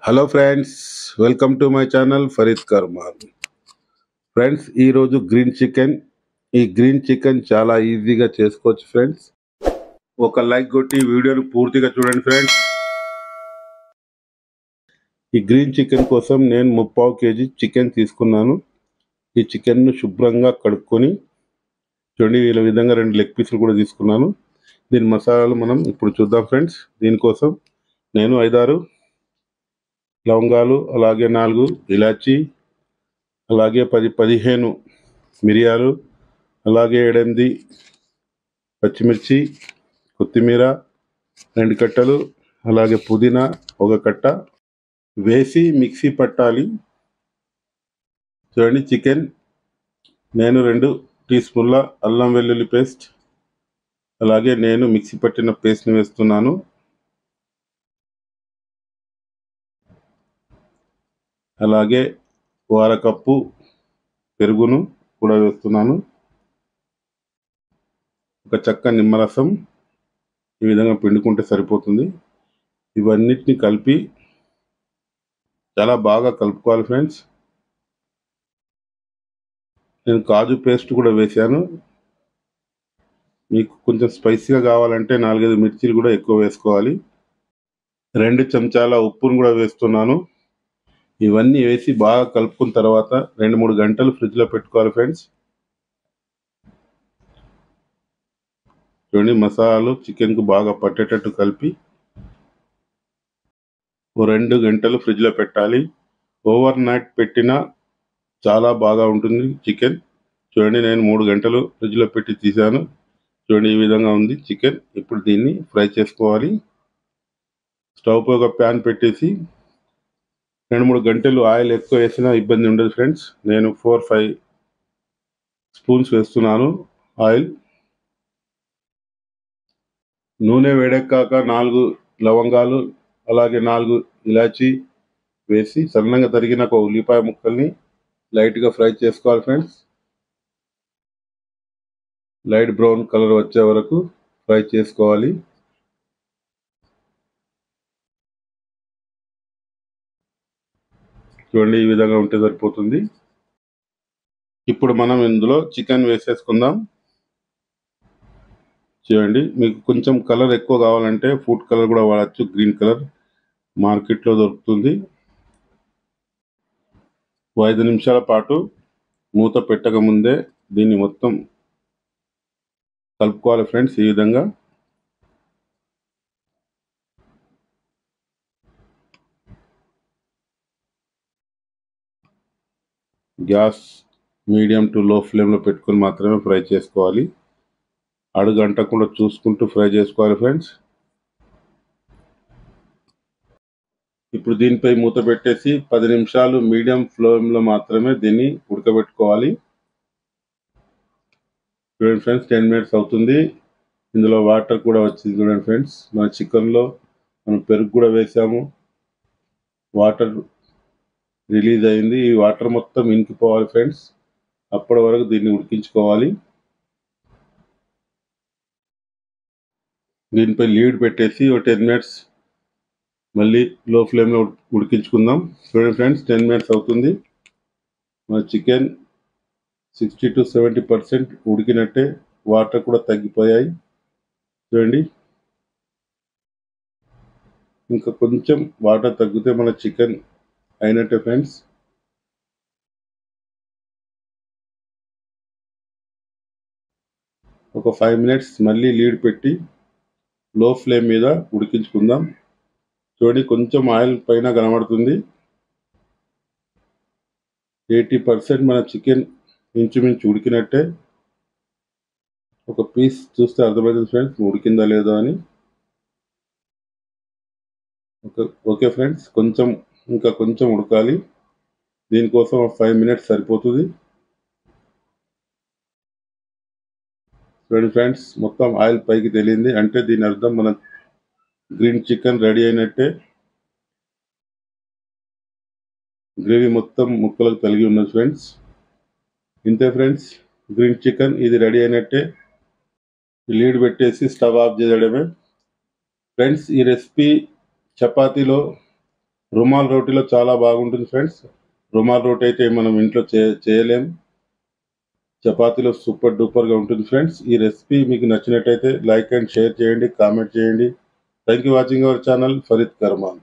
Hello friends, welcome to my channel Farid Karman. Friends, ఈరోజు green chicken. ఈ green chicken చాలా ఈజీగా చేసుకోవచ్చు ఫ్రెండ్స్. ఒక లైక్ కొట్టి వీడియోని పూర్తిగా చూడండి ఫ్రెండ్స్. ఈ గ్రీన్ చికెన్ కోసం నేను 3/4 kg చికెన్ తీసుకున్నాను. ఈ చికెన్ను శుభ్రంగా కడుక్కొని చూడండి, ఈ విధంగా 2 లెగ్ పీసులు కూడా తీసుకున్నాను. దీని మసాలాలు మనం ఇప్పుడు చూద్దాం ఫ్రెండ్స్. దీనికోసం నేను 5-6 లవంగాలు, అలాగే 4 ఇలాచి, అలాగే 10-15 మిరియాలు, అలాగే 7-8 పచ్చిమిర్చి, కొత్తిమీర 2 కట్టలు, అలాగే పుదీనా 1 కట్ట వేసి మిక్సీ పట్టాలి. చూడండి, చికెన్ నేను 2 టీ స్పూన్ల అల్లం వెల్లుల్లి పేస్ట్, అలాగే నేను మిక్సీ పట్టిన పేస్ట్ని వేస్తున్నాను. అలాగే 1/2 కప్పు పెరుగును కూడా వేస్తున్నాను. ఒక చెక్క నిమ్మరసం ఈ విధంగా పిండుకుంటే సరిపోతుంది. ఇవన్నిటిని కలిపి చాలా బాగా కలుపుకోవాలి ఫ్రెండ్స్. నేను కాజు పేస్ట్ కూడా వేసాను. మీకు కొంచెం స్పైసీగా కావాలంటే 4-5 మిర్చీలు కూడా ఎక్కువ వేసుకోవాలి. 2 చెంచాల ఉప్పును కూడా వేస్తున్నాను. ఇవన్నీ వేసి బాగా కలుపుకున్న తర్వాత 2-3 గంటలు ఫ్రిడ్జ్లో పెట్టుకోవాలి ఫ్రెండ్స్. చూడండి, మసాలాలు చికెన్కు బాగా పట్టేటట్టు కలిపి 2 గంటలు ఫ్రిడ్జ్లో పెట్టాలి. ఓవర్ నైట్ పెట్టినా చాలా బాగా ఉంటుంది చికెన్. చూడండి, నేను 3 గంటలు ఫ్రిడ్జ్లో పెట్టి తీసాను. చూడండి, ఈ విధంగా ఉంది చికెన్. ఇప్పుడు దీన్ని ఫ్రై చేసుకోవాలి. స్టవ్ పై ఒక ప్యాన్ పెట్టేసి 2-3 గంటలు ఆయిల్ ఎక్కువ వేసినా ఇబ్బంది ఉండదు ఫ్రెండ్స్. నేను 4-5 స్పూన్స్ వేస్తున్నాను ఆయిల్. నూనె వేడెక్కాక 4 లవంగాలు, అలాగే 4 ఇలాచి వేసి సన్నగా తరిగిన ఒక ఉల్లిపాయ ముక్కల్ని లైట్గా ఫ్రై చేసుకోవాలి ఫ్రెండ్స్. లైట్ బ్రౌన్ కలర్ వచ్చే వరకు ఫ్రై చేసుకోవాలి. చూడండి, ఈ విధంగా ఉంటే సరిపోతుంది. ఇప్పుడు మనం ఇందులో చికెన్ వేసేసుకుందాం. చూడండి, మీకు కొంచెం కలర్ ఎక్కువ కావాలంటే ఫుడ్ కలర్ కూడా వాడచ్చు. గ్రీన్ కలర్ మార్కెట్లో దొరుకుతుంది. 5 నిమిషాల పాటు మూత పెట్టక ముందే దీన్ని మొత్తం కలుపుకోవాలి ఫ్రెండ్స్. ఈ విధంగా గ్యాస్ మీడియం టు లో ఫ్లేమ్లో పెట్టుకొని మాత్రమే ఫ్రై చేసుకోవాలి. అడుగంటకుండా చూసుకుంటూ ఫ్రై చేసుకోవాలి ఫ్రెండ్స్. ఇప్పుడు దీనిపై మూత పెట్టేసి 10 నిమిషాలు మీడియం ఫ్లేమ్లో మాత్రమే దీన్ని ఉడకబెట్టుకోవాలి. చూడండి ఫ్రెండ్స్, 10 మినిట్స్ అవుతుంది. ఇందులో వాటర్ కూడా వచ్చింది. చూడండి ఫ్రెండ్స్, మన చికెన్లో మనం పెరుగు కూడా వేసాము. వాటర్ రిలీజ్ అయింది. ఈ వాటర్ మొత్తం ఇంకిపోవాలి ఫ్రెండ్స్. అప్పటి వరకు దీన్ని ఉడికించుకోవాలి. దీనిపై లీడ్ పెట్టేసి ఒక 10 మినిట్స్ మళ్ళీ లో ఫ్లేమ్లో ఉడికించుకుందాం. చూడండి ఫ్రెండ్స్, 10 మినిట్స్ అవుతుంది. మన చికెన్ 60 to 70% ఉడికినట్టే. వాటర్ కూడా తగ్గిపోయాయి. చూడండి, ఇంకా కొంచెం వాటర్ తగ్గితే మన చికెన్ అయినట్టే ఫ్రెండ్స్. ఒక 5 మినిట్స్ మళ్ళీ లీడ్ పెట్టి లో ఫ్లేమ్ మీద ఉడికించుకుందాం. చూడండి, కొంచెం ఆయిల్ పైన కనబడుతుంది. 80% మన చికెన్ ఇంచుమించు ఉడికినట్టే. ఒక పీస్ చూస్తే అర్థమవుతుంది ఫ్రెండ్స్ ఉడికిందా లేదా అని. ఓకే ఫ్రెండ్స్, ఇంకా కొంచెం ఉడకాలి. దీనికోసం 5 మినిట్స్ సరిపోతుంది. చూడండి ఫ్రెండ్స్, మొత్తం ఆయిల్ పైకి తేలింది. అంటే దీని అర్థం మన గ్రీన్ చికెన్ రెడీ అయినట్టే. గ్రేవీ మొత్తం ముక్కలకు తగిలి ఉన్నది ఫ్రెండ్స్. ఇంతే ఫ్రెండ్స్, గ్రీన్ చికెన్ ఇది రెడీ అయినట్టే. లీడ్ పెట్టేసి స్టవ్ ఆఫ్ చేయడమే ఫ్రెండ్స్. ఈ రెసిపీ చపాతీలో, రుమాల్ రోటీలో చాలా బాగుంటుంది ఫ్రెండ్స్. రుమాల్ రోటీ అయితే మనం ఇంట్లో చేయలేం. చపాతీలో సూపర్ డూపర్గా ఉంటుంది ఫ్రెండ్స్. ఈ రెసిపీ మీకు నచ్చినట్టయితే లైక్ అండ్ షేర్ చేయండి, కామెంట్ చేయండి. Thank you watching our channel Farid Karman.